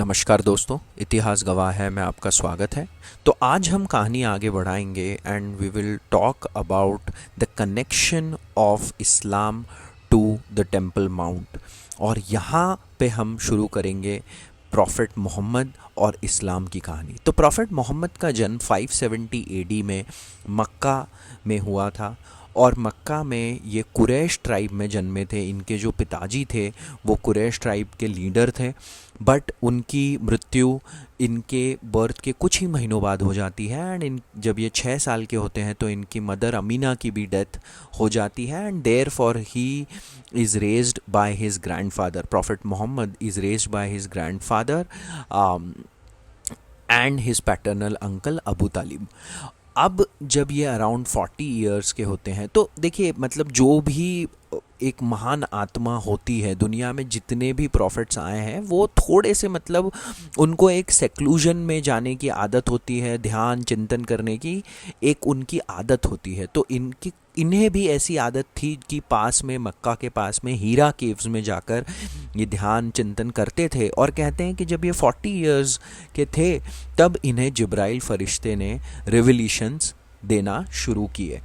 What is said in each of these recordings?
नमस्कार दोस्तों, इतिहास गवाह है में आपका स्वागत है। तो आज हम कहानी आगे बढ़ाएंगे and we will talk about the connection of Islam to the Temple Mount. और यहाँ पे हम शुरू करेंगे प्रॉफिट मोहम्मद और इस्लाम की कहानी। तो प्रॉफिट मोहम्मद का जन्म 570 एडी में मक्का में हुआ था और मक्का में ये कुरैश ट्राइब में जन्मे थे। इनके जो पिताजी थे वो कुरैश ट्राइब के लीडर थे, बट उनकी मृत्यु इनके बर्थ के कुछ ही महीनों बाद हो जाती है। एंड जब ये 6 साल के होते हैं तो इनकी मदर अमीना की भी डेथ हो जाती है। And therefore he is raised by his grandfather. Prophet Muhammad is raised by his grandfather and his paternal uncle Abu Talib. अब जब ये अराउंड 40 ईयर्स के होते हैं तो देखिए, मतलब जो भी एक महान आत्मा होती है दुनिया में, जितने भी प्रॉफिट्स आए हैं वो थोड़े से मतलब उनको एक सेक्लूजन में जाने की आदत होती है, ध्यान चिंतन करने की एक उनकी आदत होती है। तो इन्हें भी ऐसी आदत थी कि पास में मक्का के पास में हीरा केव्स में जाकर ये ध्यान चिंतन करते थे। और कहते हैं कि जब ये 40 इयर्स के थे तब इन्हें जिब्राइल फरिश्ते ने रिवलेशंस देना शुरू किए।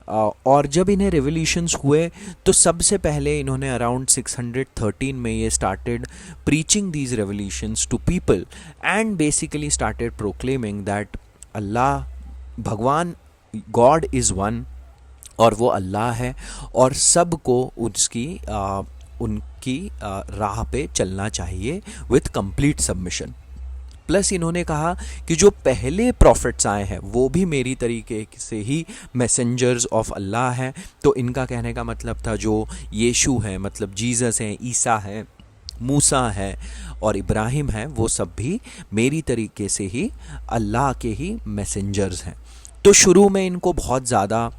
और जब इन्हें रिवलेशंस हुए तो सबसे पहले इन्होंने अराउंड 613 में ये started preaching these revelations to people and basically started proclaiming that Allah, भगवान, गॉड इज़ वन और वो अल्लाह है और सबको उनकी राह पे चलना चाहिए विथ कंप्लीट सबमिशन। प्लस इन्होंने कहा कि जो पहले प्रॉफिट्स आए हैं वो भी मेरी तरीके से ही मैसेंजर्स ऑफ अल्लाह हैं। तो इनका कहने का मतलब था जो यीशु हैं, मतलब जीसस हैं, ईसा हैं, मूसा है और इब्राहिम है, वो सब भी मेरी तरीके से ही अल्लाह के ही मैसेंजर्स हैं। तो शुरू में इनको बहुत ज़्यादा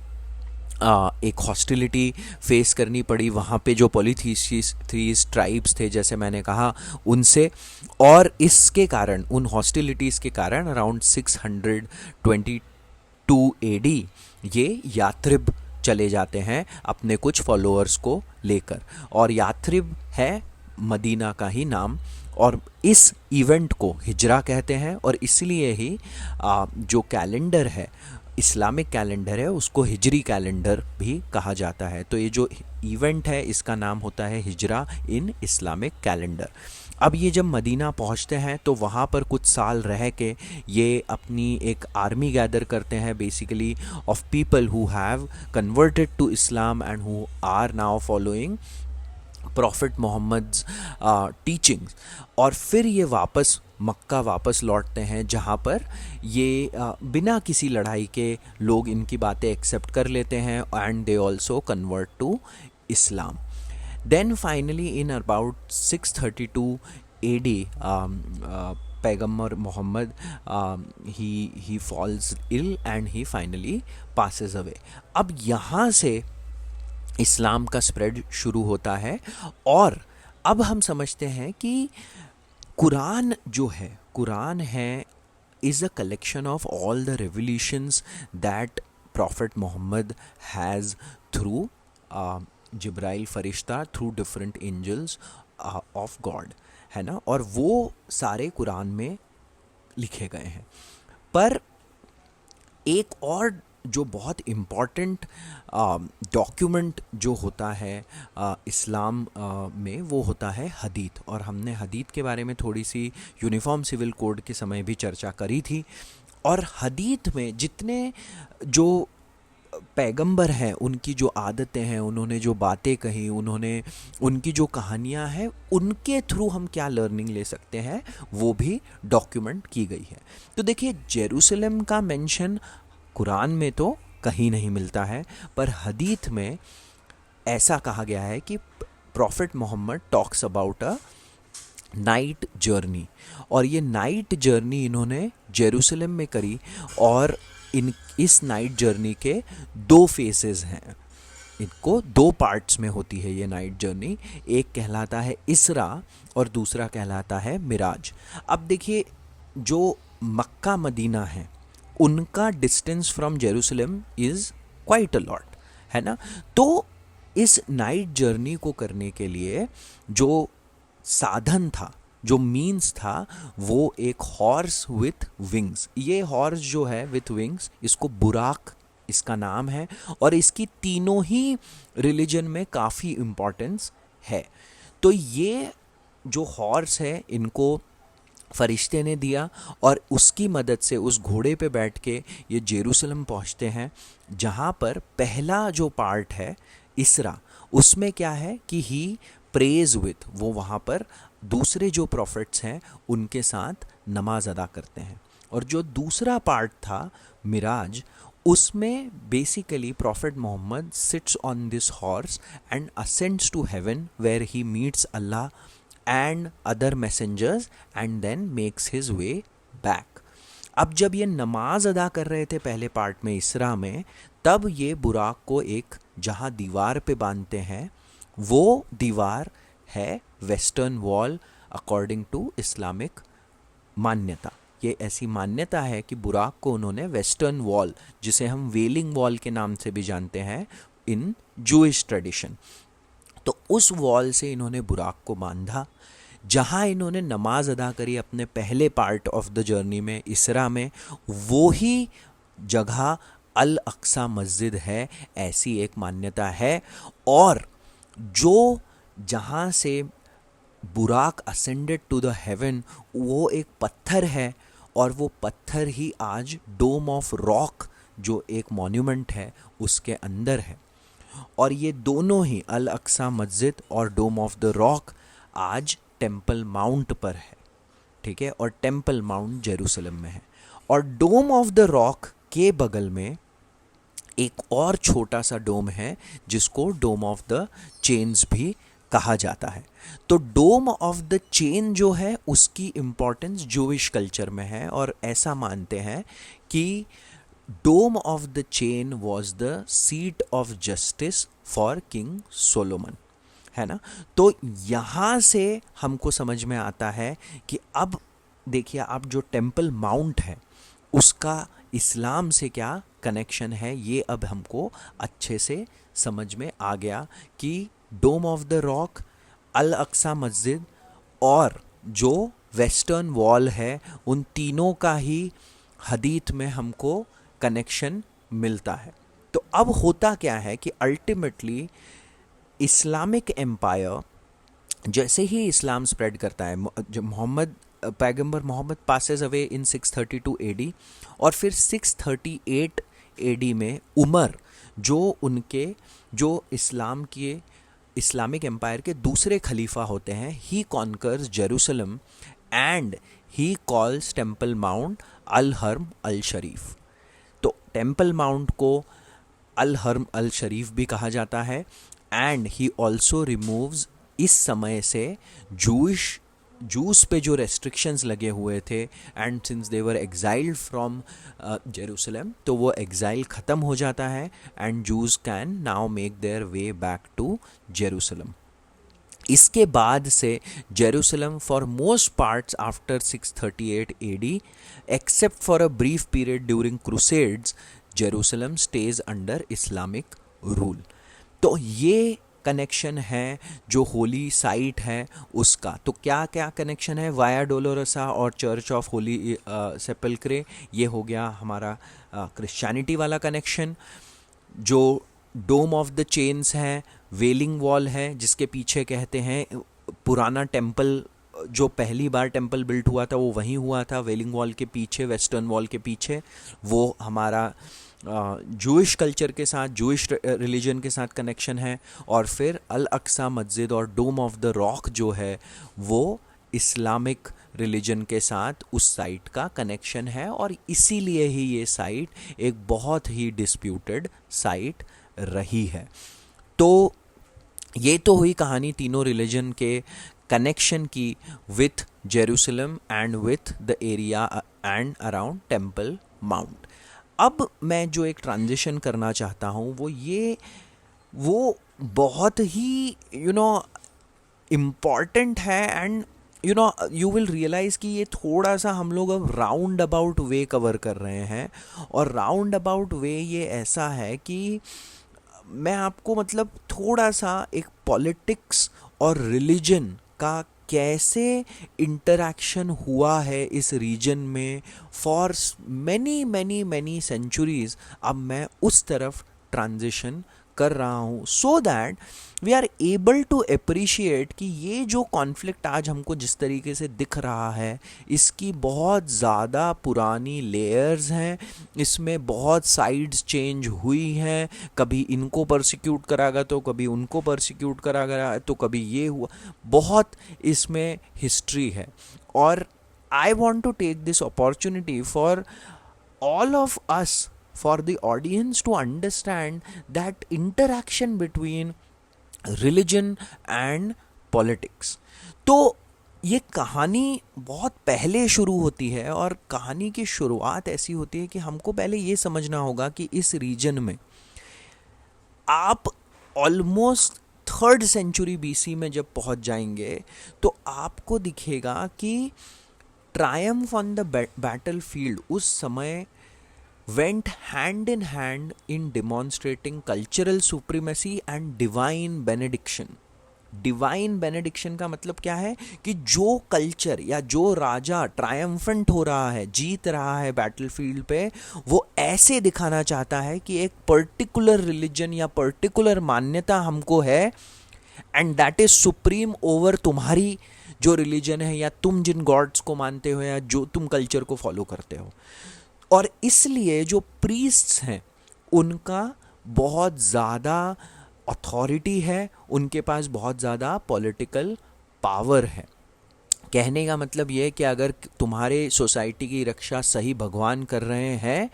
एक हॉस्टिलिटी फेस करनी पड़ी वहाँ पे जो पॉलीथीसीज ट्राइब्स थे, जैसे मैंने कहा, उनसे। और इसके कारण, उन हॉस्टिलिटीज़ के कारण अराउंड 622 एडी ये याथ्रिब चले जाते हैं अपने कुछ फॉलोअर्स को लेकर। और याथ्रिब है मदीना का ही नाम और इस इवेंट को हिजरा कहते हैं। और इसलिए ही जो कैलेंडर है, इस्लामिक कैलेंडर है, उसको हिजरी कैलेंडर भी कहा जाता है। तो ये जो इवेंट है इसका नाम होता है हिजरा इन इस्लामिक कैलेंडर। अब ये जब मदीना पहुंचते हैं तो वहाँ पर कुछ साल रह के ये अपनी एक आर्मी गैदर करते हैं, basically of people who have converted to Islam and who are now following prophet Muhammad's teachings. और फिर ये मक्का वापस लौटते हैं, जहाँ पर ये बिना किसी लड़ाई के लोग इनकी बातें एक्सेप्ट कर लेते हैं and they also convert to Islam. Then finally in about 632 AD पैगम्बर Muhammad he falls ill and he finally passes away. अब यहाँ से इस्लाम का स्प्रेड शुरू होता है। और अब हम समझते हैं कि कुरान जो है, कुरान है is a collection of all the revolutions that prophet Muhammad has through Jibril फरिश्ता, through different angels of God, है ना। और वो सारे कुरान में लिखे गए हैं। पर एक और जो बहुत इम्पॉर्टेंट डॉक्यूमेंट जो होता है इस्लाम में, वो होता है हदीत। और हमने हदीत के बारे में थोड़ी सी यूनिफॉर्म सिविल कोड के समय भी चर्चा करी थी। और हदीत में जितने जो पैगंबर हैं, उनकी जो आदतें हैं, उन्होंने जो बातें कही, उन्होंने उनकी जो कहानियाँ हैं, उनके थ्रू हम क्या लर्निंग ले सकते हैं वो भी डॉक्यूमेंट की गई है। तो देखिए, जेरूसलम का मेंशन कुरान में तो कहीं नहीं मिलता है, पर हदीत में ऐसा कहा गया है कि prophet Muhammad talks about a night journey. और ये नाइट जर्नी इन्होंने जेरूसलम में करी। और इस नाइट जर्नी के 2 फेसेस हैं, इनको 2 पार्ट्स में होती है ये नाइट जर्नी। एक कहलाता है इसरा और दूसरा कहलाता है मिराज। अब देखिए, जो मक्का मदीना है उनका distance from Jerusalem is quite a lot, है ना। तो इस नाइट जर्नी को करने के लिए जो साधन था, जो मीन्स था वो एक हॉर्स विथ विंग्स। ये हॉर्स जो है विथ विंग्स, इसको बुराक इसका नाम है, और इसकी तीनों ही रिलीजन में काफ़ी इम्पोर्टेंस है। तो ये जो हॉर्स है इनको फरिश्ते ने दिया, और उसकी मदद से उस घोड़े पे बैठ के ये जेरूसलम पहुंचते हैं, जहां पर पहला जो पार्ट है इसरा, उसमें क्या है कि ही प्रेज विथ, वो वहां पर दूसरे जो प्रॉफिट्स हैं उनके साथ नमाज अदा करते हैं। और जो दूसरा पार्ट था मिराज, उसमें basically prophet Muhammad sits on this horse and ascends to heaven where he meets Allah and other messengers and then makes his way back. अब जब ये नमाज अदा कर रहे थे पहले पार्ट में इसरा में, तब ये बुराक को एक जहाँ दीवार पे बांधते हैं, वो दीवार है Western Wall according to Islamic मान्यता। ये ऐसी मान्यता है कि बुराक को उन्होंने वेस्टर्न वॉल, जिसे हम वेलिंग वॉल के नाम से भी जानते हैं इन जूइश ट्रेडिशन, तो उस वॉल से इन्होंने बुराक को बांधा, जहां इन्होंने नमाज अदा करी अपने पहले पार्ट ऑफ द जर्नी में इसरा में। वो ही जगह अल अक्सा मस्जिद है, ऐसी एक मान्यता है। और जो जहां से बुराक असेंडेड टू द हेवन, वो एक पत्थर है, और वो पत्थर ही आज डोम ऑफ रॉक जो एक मॉन्यूमेंट है उसके अंदर है। और ये दोनों ही अल अक्सा मस्जिद और डोम ऑफ द रॉक आज टेम्पल माउंट पर है, ठीक है, और टेम्पल माउंट जेरूसलम में है। और डोम ऑफ द रॉक के बगल में एक और छोटा सा डोम है जिसको डोम ऑफ द चेन्स भी कहा जाता है। तो डोम ऑफ द चेन जो है उसकी इम्पोर्टेंस जूइश कल्चर में है, और ऐसा मानते हैं कि dome of the chain was the seat of justice for king Solomon, है ना। तो यहाँ से हमको समझ में आता है कि अब देखिए, अब जो टेम्पल माउंट है उसका इस्लाम से क्या कनेक्शन है, ये अब हमको अच्छे से समझ में आ गया कि डोम ऑफ द रॉक, अल अक्सा मस्जिद और जो वेस्टर्न वॉल है, उन तीनों का ही हदीत में हमको कनेक्शन मिलता है। तो अब होता क्या है कि अल्टीमेटली इस्लामिक एम्पायर, जैसे ही इस्लाम स्प्रेड करता है, जब पैगंबर Muhammad passes away in 632 AD, और फिर 638 एडी में उमर, जो उनके जो इस्लामिक एम्पायर के दूसरे खलीफा होते हैं, he conquers Jerusalem and he calls Temple Mount Al Haram Al शरीफ। तो टेम्पल माउंट को अल हरम अल शरीफ भी कहा जाता है। एंड ही ऑल्सो रिमूव्स, इस समय से जूस पे जो रेस्ट्रिक्शंस लगे हुए थे, and since they were exiled from Jerusalem, तो वो एग्जाइल ख़त्म हो जाता है and Jews can now make their way back to Jerusalem. इसके बाद से Jerusalem for most parts after 638 AD, except for a brief period during crusades, Jerusalem stays under Islamic rule. तो ये कनेक्शन है जो होली साइट है उसका। तो क्या क्या कनेक्शन है, वाया डोलोरोसा और चर्च ऑफ होली सेपल्क्रे, ये हो गया हमारा क्रिश्चियनिटी वाला कनेक्शन। जो डोम ऑफ द चेन्स है, वेलिंग वॉल है जिसके पीछे कहते हैं पुराना टेम्पल, जो पहली बार टेम्पल बिल्ट हुआ था वो वहीं हुआ था, वेलिंग वॉल के पीछे, वेस्टर्न वॉल के पीछे। वो हमारा जूइश कल्चर के साथ, जूइश रिलीजन के साथ कनेक्शन है। और फिर अल अक्सा मस्जिद और डोम ऑफ द रॉक जो है वो इस्लामिक रिलीजन के साथ उस साइट का कनेक्शन है, और इसीलिए ही ये साइट एक बहुत ही डिस्प्यूटेड साइट रही है। तो ये तो हुई कहानी तीनों रिलीजन के कनेक्शन की with Jerusalem and with the area and around temple mount. अब मैं जो एक ट्रांजिशन करना चाहता हूँ वो बहुत ही इम्पॉर्टेंट है, एंड यू विल रियलाइज़ कि ये थोड़ा सा हम लोग अब राउंड अबाउट वे कवर कर रहे हैं। और राउंड अबाउट वे ये ऐसा है कि मैं आपको मतलब थोड़ा सा एक पॉलिटिक्स और रिलीजन का कैसे इंटरैक्शन हुआ है इस रीजन में for many many many centuries, अब मैं उस तरफ ट्रांजिशन कर रहा हूँ, so that we are able to appreciate कि ये जो कॉन्फ्लिक्ट आज हमको जिस तरीके से दिख रहा है, इसकी बहुत ज़्यादा पुरानी लेयर्स हैं, इसमें बहुत साइड्स चेंज हुई हैं, कभी इनको परसिक्यूट करा गया तो कभी उनको परसिक्यूट करा गया तो कभी ये हुआ, बहुत इसमें हिस्ट्री है। और I want to take this opportunity for all of us, for the audience to understand that interaction between religion and politics। तो ये कहानी बहुत पहले शुरू होती है, और कहानी की शुरुआत ऐसी होती है कि हमको पहले ये समझना होगा कि इस रीजन में आप ऑलमोस्ट 3rd सेंचुरी BC में जब पहुंच जाएंगे तो आपको दिखेगा कि ट्रायम्फ ऑन द बैटलफील्ड उस समय went hand in hand in demonstrating cultural supremacy and divine benediction। Divine benediction का मतलब क्या है कि जो कल्चर या जो राजा ट्रायम्फेंट हो रहा है, जीत रहा है बैटलफील्ड पे, वो ऐसे दिखाना चाहता है कि एक पर्टिकुलर रिलीजन या पर्टिकुलर मान्यता हमको है, and that is supreme over तुम्हारी जो रिलीजन है, या तुम जिन गॉड्स को मानते हो, या जो तुम कल्चर को फॉलो करते हो। और इसलिए जो प्रीस्ट्स हैं उनका बहुत ज़्यादा अथॉरिटी है, उनके पास बहुत ज़्यादा पॉलिटिकल पावर है। कहने का मतलब ये है कि अगर तुम्हारे सोसाइटी की रक्षा सही भगवान कर रहे हैं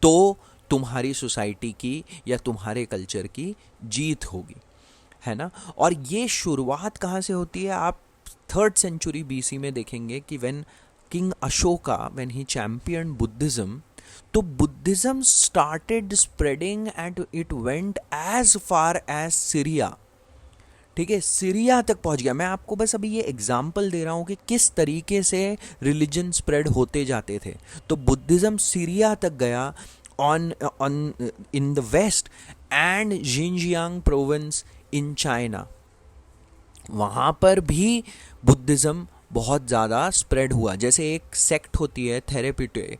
तो तुम्हारी सोसाइटी की या तुम्हारे कल्चर की जीत होगी, है ना। और ये शुरुआत कहाँ से होती है, आप 3rd सेंचुरी BC में देखेंगे कि when king Ashoka when he champion Buddhism, तो Buddhism started spreading and it went as far as Syria. ठीक है, सीरिया तक पहुंच गया। मैं आपको बस अभी ये एग्जाम्पल दे रहा हूं कि किस तरीके से रिलीजन स्प्रेड होते जाते थे। तो बुद्धिज्म सीरिया तक गया on in the west and Xinjiang province in China, वहाँ पर भी बुद्धिज्म बहुत ज़्यादा स्प्रेड हुआ। जैसे एक सेक्ट होती है थेरेपिटे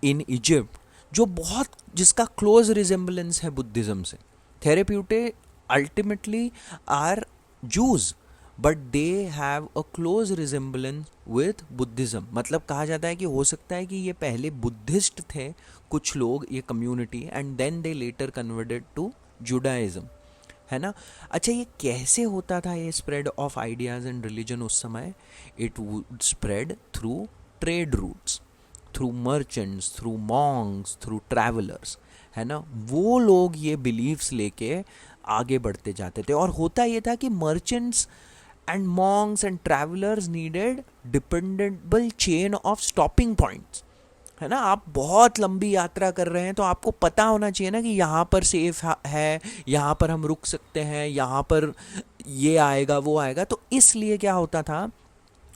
इन इजिप्ट, जो बहुत जिसका क्लोज रिजेम्बलेंस है बुद्धिज्म से। Therapeutae ultimately are Jews but they have a close resemblance with Buddhism. मतलब कहा जाता है कि हो सकता है कि ये पहले बुद्धिस्ट थे कुछ लोग, ये community, and then they later converted to Judaism, है ना। अच्छा, ये कैसे होता था ये spread of ideas and religion उस समय? It would spread through trade routes, through merchants, through monks, through travellers, है ना। वो लोग ये बिलीव्स लेके आगे बढ़ते जाते थे। और होता ये था कि merchants and Monks and travellers needed dependable chain of stopping points, है ना। आप बहुत लंबी यात्रा कर रहे हैं तो आपको पता होना चाहिए ना कि यहाँ पर सेफ है, यहाँ पर हम रुक सकते हैं, यहाँ पर ये आएगा वो आएगा। तो इसलिए क्या होता था,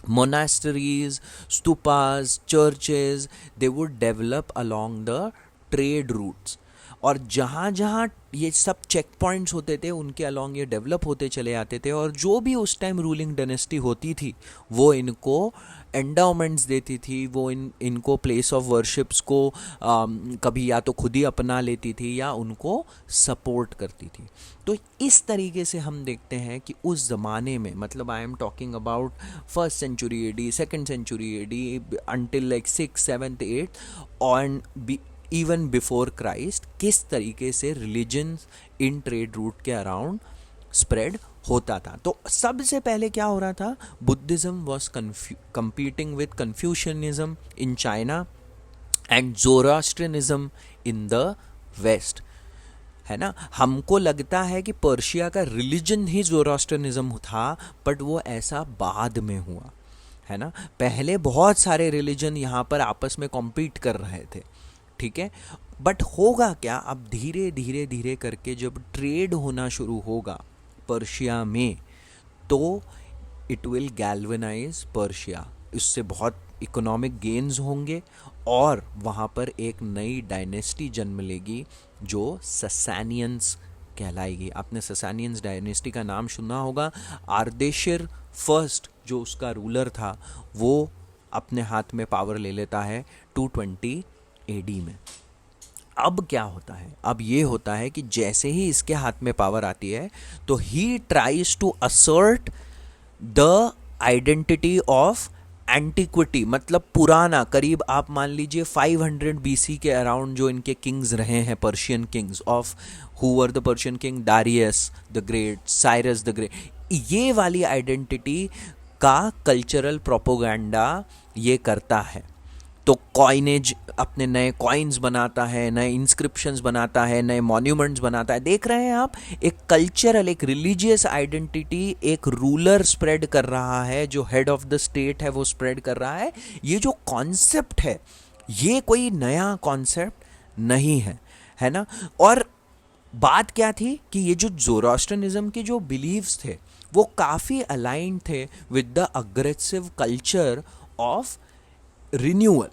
monasteries, stupas, churches, they would develop along the trade routes। और जहाँ जहाँ ये सब चेक पॉइंट्स होते थे उनके अलॉन्ग ये डेवलप होते चले आते थे। और जो भी उस टाइम रूलिंग डायनेस्टी होती थी वो इनको एंडाउमेंट्स देती थी, वो इनको प्लेस ऑफ वर्शिप्स को कभी या तो खुद ही अपना लेती थी या उनको सपोर्ट करती थी। तो इस तरीके से हम देखते हैं कि उस ज़माने में, मतलब I am talking about 1st century AD, 2nd century AD until like 6th, 7th, 8th और इवन बिफोर क्राइस्ट, किस तरीके से रिलीजन इन ट्रेड रूट के अराउंड स्प्रेड होता था। तो सबसे पहले क्या हो रहा था, Buddhism was competing with Confucianism in China and Zoroastrianism in the west, है ना। हमको लगता है कि पर्शिया का रिलीजन ही ज़ोरास्ट्रियनिज्म था, बट वो ऐसा बाद में हुआ, है ना। पहले बहुत सारे रिलीजन यहाँ पर आपस में कॉम्पीट कर रहे थे, ठीक है। बट होगा क्या, अब धीरे धीरे धीरे करके जब ट्रेड होना शुरू होगा पर्शिया में, तो इट विल गैल्वेनाइज पर्शिया, इससे बहुत इकोनॉमिक गेन्स होंगे और वहाँ पर एक नई डायनेस्टी जन्म लेगी जो ससैनियंस कहलाएगी। आपने ससानियंस डायनेस्टी का नाम सुना होगा। आर्देशिर फर्स्ट जो उसका रूलर था वो अपने हाथ में पावर ले लेता है 220 एडी में। अब क्या होता है, अब ये होता है कि जैसे ही इसके हाथ में पावर आती है तो he tries to assert the identity of antiquity, मतलब पुराना, करीब आप मान लीजिए 500 बीसी के अराउंड जो इनके किंग्स रहे हैं, Persian Kings of who were the Persian king, Darius the great, Cyrus the great, ये वाली आइडेंटिटी का कल्चरल प्रोपोगंडा ये करता है। तो कॉइनेज, अपने नए कॉइन्स बनाता है, नए इंस्क्रिप्शंस बनाता है, नए मॉन्यूमेंट्स बनाता है। देख रहे हैं आप, एक कल्चरल, एक रिलीजियस आइडेंटिटी एक रूलर स्प्रेड कर रहा है, जो हेड ऑफ द स्टेट है वो स्प्रेड कर रहा है। ये जो कॉन्सेप्ट है ये कोई नया कॉन्सेप्ट नहीं है, है ना। और बात क्या थी कि ये जो ज़ोरास्ट्रियनिज्म के जो बिलीव्स थे वो काफ़ी अलाइंड थे with the aggressive culture of renewal,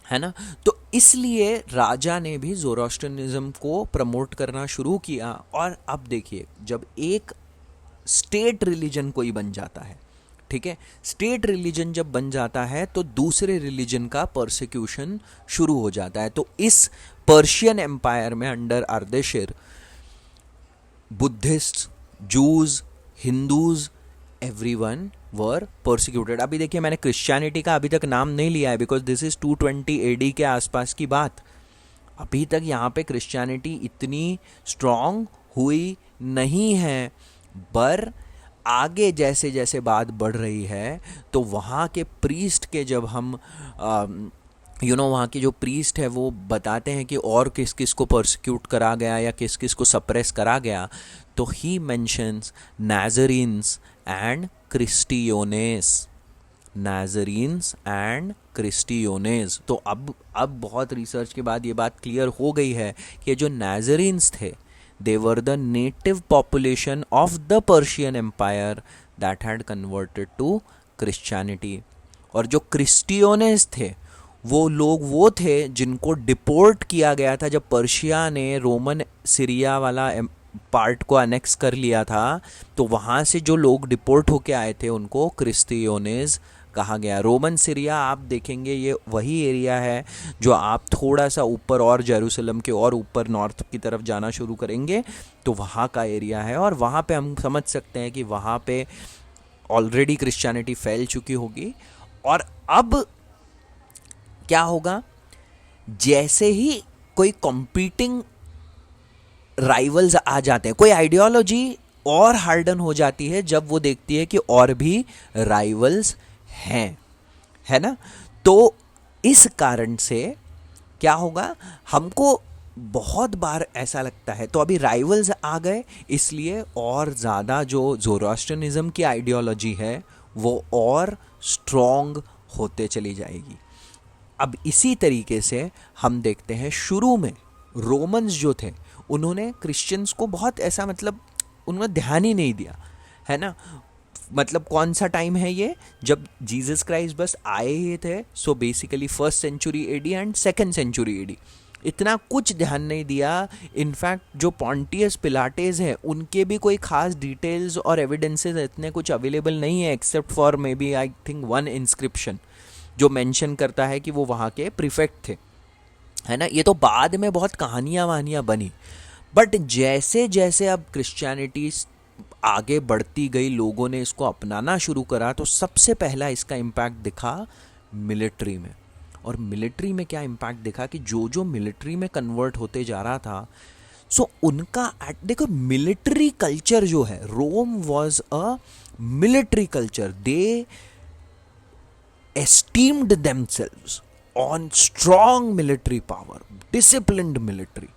है ना। तो इसलिए राजा ने भी ज़ोरास्ट्रियनिज्म को प्रमोट करना शुरू किया। और अब देखिए, जब एक स्टेट रिलीजन कोई बन जाता है, ठीक है, स्टेट रिलीजन जब बन जाता है तो दूसरे रिलीजन का परसिक्यूशन शुरू हो जाता है। तो इस पर्शियन एम्पायर में अंडर आर्देशिर बुद्धिस्ट, जूज, हिंदूज, एवरीवन वर परसिक्यूटेड। अभी देखिए, मैंने क्रिश्चियनिटी का अभी तक नाम नहीं लिया है बिकॉज दिस इज 220 एडी के आसपास की बात। अभी तक यहाँ पे क्रिश्चियनिटी इतनी स्ट्रांग हुई नहीं है, पर आगे जैसे जैसे बात बढ़ रही है तो वहाँ के प्रीस्ट के जब हम वहाँ के जो प्रीस्ट है वो बताते हैं कि और किस किस को परसिक्यूट करा गया या किस किस को सप्रेस करा गया, तो ही मेंशंस नाज़रीन्स एंड क्रिस्टियोनेस, नाज़रीन्स एंड क्रिस्टियोनेस। तो अब बहुत रिसर्च के बाद ये बात क्लियर हो गई है कि जो नाज़रीन्स थे they were the native population of the Persian Empire that had converted to Christianity। और जो क्रिस्टियोनेस थे वो लोग वो थे जिनको डिपोर्ट किया गया था जब पर्शिया ने रोमन सीरिया वाला पार्ट को अनेक्स कर लिया था। तो वहाँ से जो लोग डिपोर्ट होके आए थे उनको क्रिस्टियोनेस कहा गया। रोमन सीरिया आप देखेंगे ये वही एरिया है जो आप थोड़ा सा ऊपर और जेरूसलम के और ऊपर नॉर्थ की तरफ जाना शुरू करेंगे तो वहाँ का एरिया है। और वहाँ पे हम समझ सकते हैं कि वहाँ पे ऑलरेडी क्रिश्चियनिटी फैल चुकी होगी। और अब क्या होगा, जैसे ही कोई कॉम्पीटिंग राइवल्स आ जाते हैं, कोई आइडियोलॉजी और हार्डन हो जाती है जब वो देखती है कि और भी राइवल्स हैं, है ना। तो इस कारण से क्या होगा, हमको बहुत बार ऐसा लगता है, तो अभी राइवल्स आ गए इसलिए और ज़्यादा जो ज़ोरास्ट्रियनिज्म की आइडियोलॉजी है वो और स्ट्रॉन्ग होते चली जाएगी। अब इसी तरीके से हम देखते हैं शुरू में रोमन्स जो थे उन्होंने क्रिश्चियंस को बहुत ऐसा, मतलब उन्होंने ध्यान ही नहीं दिया, है ना। मतलब कौन सा टाइम है ये, जब जीसस क्राइस्ट बस आए ही थे। So basically 1st century AD and 2nd century AD, इतना कुछ ध्यान नहीं दिया। इनफैक्ट जो पॉन्टियस पिलाटेस हैं उनके भी कोई खास डिटेल्स और एविडेंसेस इतने कुछ अवेलेबल नहीं है except for maybe I think 1 inscription जो मेंशन करता है कि वो वहाँ के प्रीफेक्ट थे, है ना। ये तो बाद में बहुत कहानियाँ वहानियाँ बनी, बट जैसे जैसे अब क्रिश्चियनिटी आगे बढ़ती गई, लोगों ने इसको अपनाना शुरू करा, तो सबसे पहला इसका इम्पैक्ट दिखा मिलिट्री में। और मिलिट्री में क्या इम्पैक्ट दिखा कि जो जो मिलिट्री में कन्वर्ट होते जा रहा था, सो उनका देखो मिलिट्री कल्चर जो है, Rome was a military culture. They esteemed themselves on strong military power, disciplined military,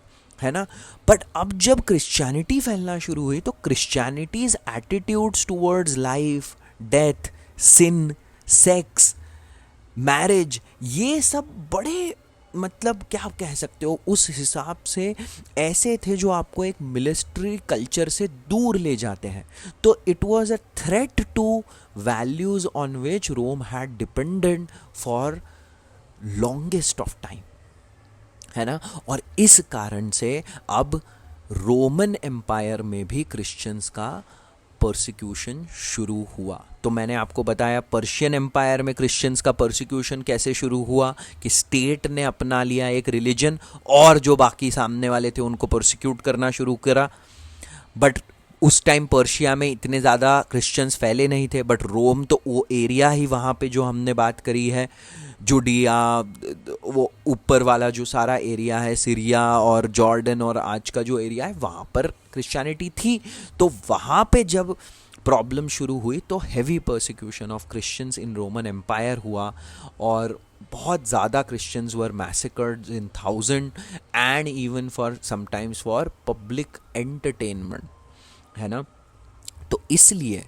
है ना। बट अब जब क्रिश्चियनिटी फैलना शुरू हुई तो क्रिश्चियनिटीज एटीट्यूड्स टूवर्ड्स लाइफ, डेथ, सिन, सेक्स, मैरिज, ये सब बड़े, मतलब क्या आप कह सकते हो, उस हिसाब से ऐसे थे जो आपको एक मिलिट्री कल्चर से दूर ले जाते हैं। तो it was a threat to values on which Rome had depended for longest of time, है ना। और इस कारण से अब रोमन एम्पायर में भी क्रिश्चियंस का परसिक्यूशन शुरू हुआ। तो मैंने आपको बताया पर्शियन एम्पायर में क्रिश्चियंस का परसिक्यूशन कैसे शुरू हुआ, कि स्टेट ने अपना लिया एक रिलीजन और जो बाकी सामने वाले थे उनको परसिक्यूट करना शुरू करा। बट उस टाइम पर्शिया में इतने ज़्यादा क्रिश्चियंस फैले नहीं थे, बट रोम तो वो एरिया ही वहाँ पे जो हमने बात करी है, जुडिया, वो ऊपर वाला जो सारा एरिया है, सीरिया और जॉर्डन और आज का जो एरिया है, वहाँ पर क्रिश्चियनिटी थी। तो वहाँ पे जब प्रॉब्लम शुरू हुई तो heavy persecution of Christians in Roman Empire हुआ और बहुत ज़्यादा Christians were massacred in 1000 and even for sometimes for public entertainment, है ना। तो इसलिए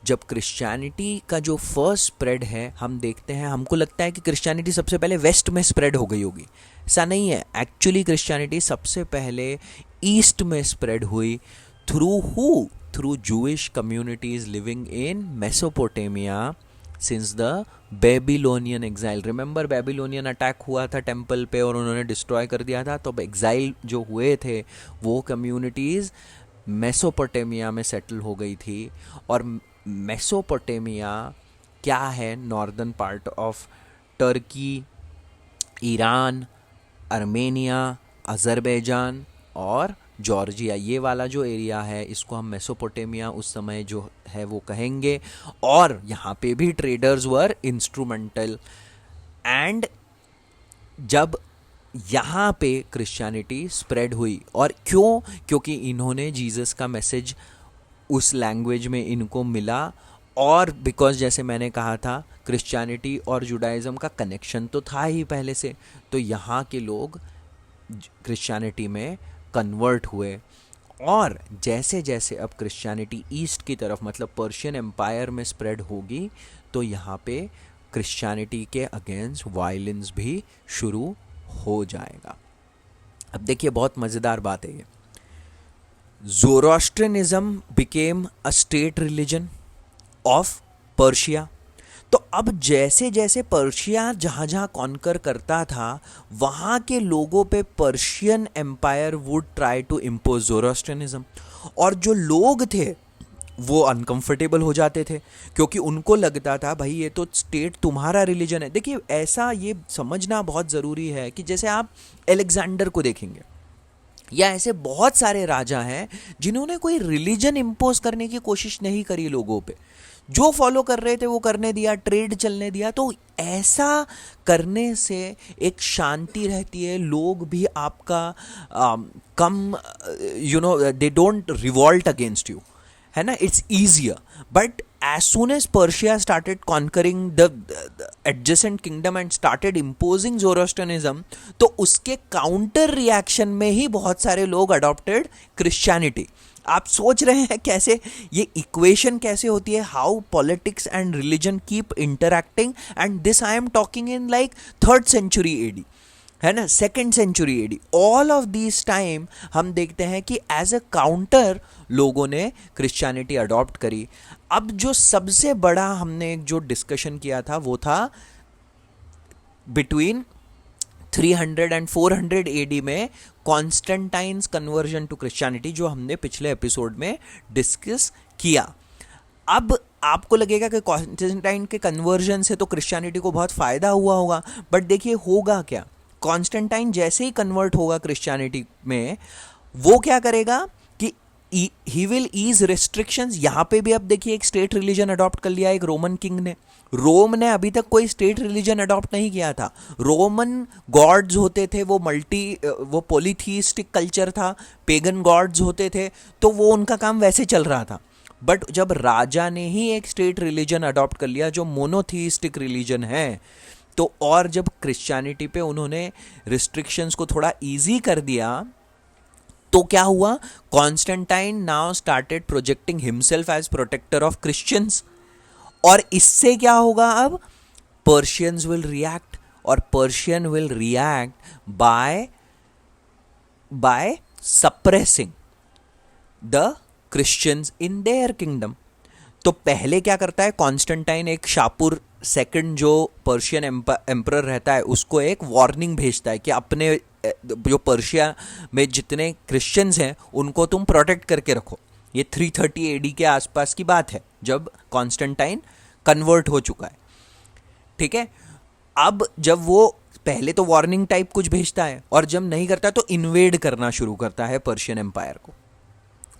जब क्रिश्चियनिटी का जो फर्स्ट स्प्रेड है हम देखते हैं, हमको लगता है कि क्रिश्चियनिटी सबसे पहले वेस्ट में स्प्रेड हो गई होगी। ऐसा नहीं है। एक्चुअली क्रिश्चियनिटी सबसे पहले ईस्ट में स्प्रेड हुई through Jewish communities living in Mesopotamia since the Babylonian exile. Remember Babylonian attack हुआ था टेम्पल पे और उन्होंने डिस्ट्रॉय कर दिया था। तो एग्जाइल जो हुए थे वो कम्युनिटीज़ मेसोपोटामिया में सेटल हो गई थी। और मेसोपोटामिया क्या है? Northern part of Turkey, Iran, Armenia, Azerbaijan और जॉर्जिया, ये वाला जो एरिया है इसको हम मेसोपोटामिया उस समय जो है वो कहेंगे। और यहाँ पे भी ट्रेडर्स वर इंस्ट्रूमेंटल। एंड जब यहाँ पे क्रिश्चियनिटी स्प्रेड हुई, और क्यों? क्योंकि इन्होंने जीसस का मैसेज उस लैंग्वेज में इनको मिला, और बिकॉज जैसे मैंने कहा था क्रिश्चियनिटी और जुडाइज़म का कनेक्शन तो था ही पहले से, तो यहाँ के लोग क्रिश्चियनिटी में कन्वर्ट हुए। और जैसे जैसे अब क्रिश्चियनिटी ईस्ट की तरफ मतलब पर्शियन एम्पायर में स्प्रेड होगी तो यहाँ पे क्रिश्चियनिटी के अगेंस्ट वायलेंस भी शुरू हो जाएगा। अब देखिए बहुत मज़ेदार बात है ये। Zoroastrianism became a state religion of Persia. तो अब जैसे जैसे पर्शिया जहाँ जहाँ कॉन्कर करता था वहाँ के लोगों पे Persian empire would try to impose Zoroastrianism, और जो लोग थे वो अनकंफर्टेबल हो जाते थे क्योंकि उनको लगता था भाई ये तो स्टेट तुम्हारा रिलीजन है। देखिए ऐसा ये समझना बहुत ज़रूरी है कि जैसे आप एलेक्जेंडर को देखेंगे या ऐसे बहुत सारे राजा हैं जिन्होंने कोई रिलीजन इम्पोज करने की कोशिश नहीं करी लोगों पे, जो फॉलो कर रहे थे वो करने दिया, ट्रेड चलने दिया। तो ऐसा करने से एक शांति रहती है, लोग भी आपका कम they don't revolt against you, है ना, it's easier. But as soon as Persia started conquering the adjacent kingdom and started imposing Zoroastrianism, तो उसके काउंटर रिएक्शन में ही बहुत सारे लोग अडॉप्टेड क्रिश्चियनिटी। आप सोच रहे हैं कैसे ये इक्वेशन कैसे होती है, how politics and religion keep interacting. And this I am talking in like 3rd century AD, है ना, 2nd century AD। All of this time हम देखते हैं कि एज अ काउंटर लोगों ने क्रिश्चियनिटी अडॉप्ट करी। अब जो सबसे बड़ा हमने जो डिस्कशन किया था वो था बिटवीन 300 एंड 400 AD में कॉन्स्टेंटाइन्स कन्वर्जन टू क्रिश्चियनिटी, जो हमने पिछले एपिसोड में डिस्कस किया। अब आपको लगेगा कि कॉन्स्टेंटाइन के कन्वर्जन से तो क्रिश्चियनिटी को बहुत फ़ायदा हुआ होगा, बट देखिए होगा क्या। कॉन्स्टेंटाइन जैसे ही कन्वर्ट होगा क्रिश्चियनिटी में, वो क्या करेगा कि ही विल ईज रिस्ट्रिक्शंस। यहाँ पे भी अब देखिए एक स्टेट रिलीजन अडॉप्ट कर लिया एक रोमन किंग ने। रोम ने अभी तक कोई स्टेट रिलीजन अडॉप्ट नहीं किया था। रोमन गॉड्स होते थे, वो पॉलीथीइस्टिक कल्चर था, पेगन गॉड्स होते थे, तो वो उनका काम वैसे चल रहा था। बट जब राजा ने ही एक स्टेट रिलीजन अडॉप्ट कर लिया जो मोनोथीइस्टिक रिलीजन है, तो और जब क्रिश्चियनिटी पे उन्होंने रिस्ट्रिक्शंस को थोड़ा इजी कर दिया तो क्या हुआ, Constantine now started projecting himself as protector of Christians. और इससे क्या होगा, अब पर्शियंस विल रिएक्ट, और Persian will react by suppressing the Christians in their kingdom. तो पहले क्या करता है कॉन्स्टेंटाइन, एक शापुर सेकंड जो पर्शियन एम्परर रहता है उसको एक वार्निंग भेजता है कि अपने जो पर्शिया में जितने क्रिश्चियंस हैं उनको तुम प्रोटेक्ट करके रखो। ये 330 एडी के आसपास की बात है जब कॉन्स्टेंटाइन कन्वर्ट हो चुका है, ठीक है। अब जब वो पहले तो वार्निंग टाइप कुछ भेजता है और जब नहीं करता तो इन्वेड करना शुरू करता है पर्शियन एम्पायर को।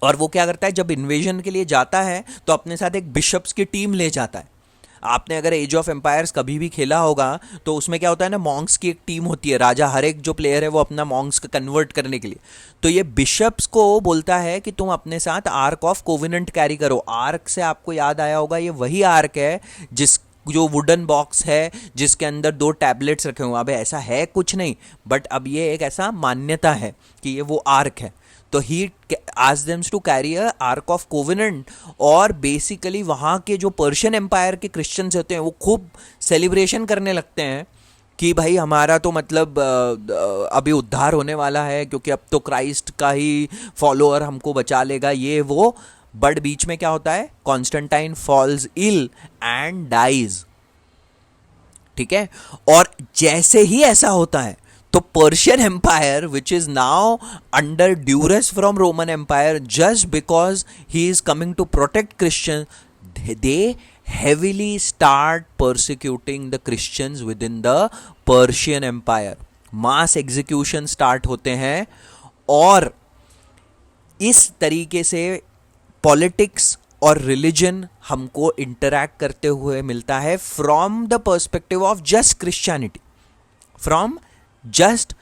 और वो क्या करता है, जब इन्वेजन के लिए जाता है तो अपने साथ एक बिशप्स की टीम ले जाता है। आपने अगर एज ऑफ एम्पायर्स कभी भी खेला होगा तो उसमें क्या होता है ना, मॉन्क्स की एक टीम होती है, राजा हर एक जो प्लेयर है वो अपना मॉन्क्स को कन्वर्ट करने के लिए। तो ये बिशप्स को बोलता है कि तुम अपने साथ आर्क ऑफ कोविनेंट कैरी करो। आर्क से आपको याद आया होगा, ये वही आर्क है जो वुडन बॉक्स है जिसके अंदर 2 टैबलेट्स रखे हुए। अब ऐसा है कुछ नहीं, बट अब ये एक ऐसा मान्यता है कि ये वो आर्क है। तो he asked them to carry a ark of covenant. और बेसिकली वहाँ के जो पर्शियन एम्पायर के क्रिश्चियंस होते हैं वो खूब सेलिब्रेशन करने लगते हैं कि भाई हमारा तो मतलब अभी उद्धार होने वाला है, क्योंकि अब तो क्राइस्ट का ही फॉलोअर हमको बचा लेगा, ये वो। बट बीच में क्या होता है, Constantine falls ill and dies, ठीक है। और जैसे ही ऐसा होता है तो Persian Empire which is now under duress from Roman Empire just because he is coming to protect Christian, they heavily start persecuting the Christians within the Persian Empire. Mass execution start होते हैं और इस तरीके से politics और religion हमको interact करते हुए मिलता है from the perspective of just Christianity, from just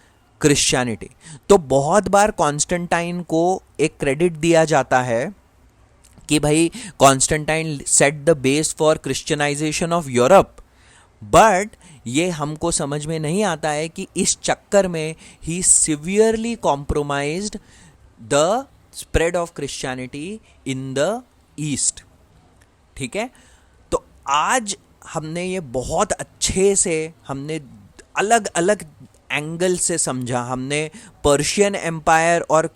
Christianity. तो बहुत बार कॉन्स्टेंटाइन को एक क्रेडिट दिया जाता है कि भाई Constantine set the base for Christianization of Europe, but ये हमको समझ में नहीं आता है कि इस चक्कर में he severely compromised the spread of Christianity in the east, ठीक है। तो आज हमने ये बहुत अच्छे से हमने अलग अलग एंगल से समझा। हमने पर्शियन एम्पायर और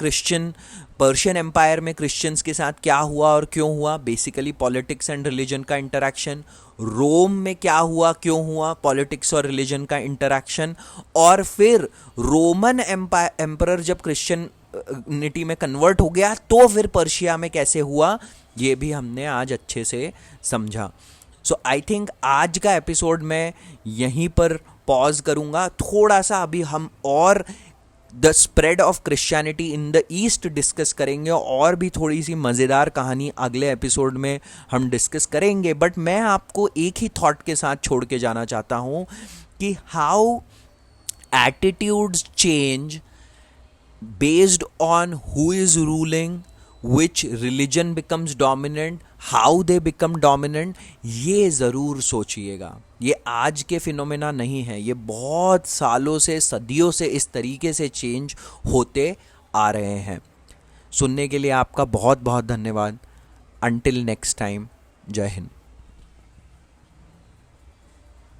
पर्शियन एम्पायर में क्रिश्चियंस के साथ क्या हुआ और क्यों हुआ, बेसिकली पॉलिटिक्स एंड रिलीजन का इंटरैक्शन। रोम में क्या हुआ क्यों हुआ, पॉलिटिक्स और रिलीजन का इंटरैक्शन। और फिर रोमन एम्परर जब क्रिश्चियनिटी में कन्वर्ट हो गया तो फिर पर्शिया में कैसे हुआ, ये भी हमने आज अच्छे से समझा। सो आई थिंक आज का एपिसोड मैं यहीं पर पॉज करूंगा। थोड़ा सा अभी हम और the spread of Christianity in the east discuss करेंगे और भी थोड़ी सी मज़ेदार कहानी अगले एपिसोड में हम डिस्कस करेंगे। बट मैं आपको एक ही थॉट के साथ छोड़ के जाना चाहता हूँ कि how attitudes change based on who is ruling, which religion becomes dominant, how they become dominant, ये ज़रूर सोचिएगा। ये आज के फिनोमेना नहीं है, ये बहुत सालों से सदियों से इस तरीके से चेंज होते आ रहे हैं। सुनने के लिए आपका बहुत बहुत धन्यवाद। Until next time, जय हिंद।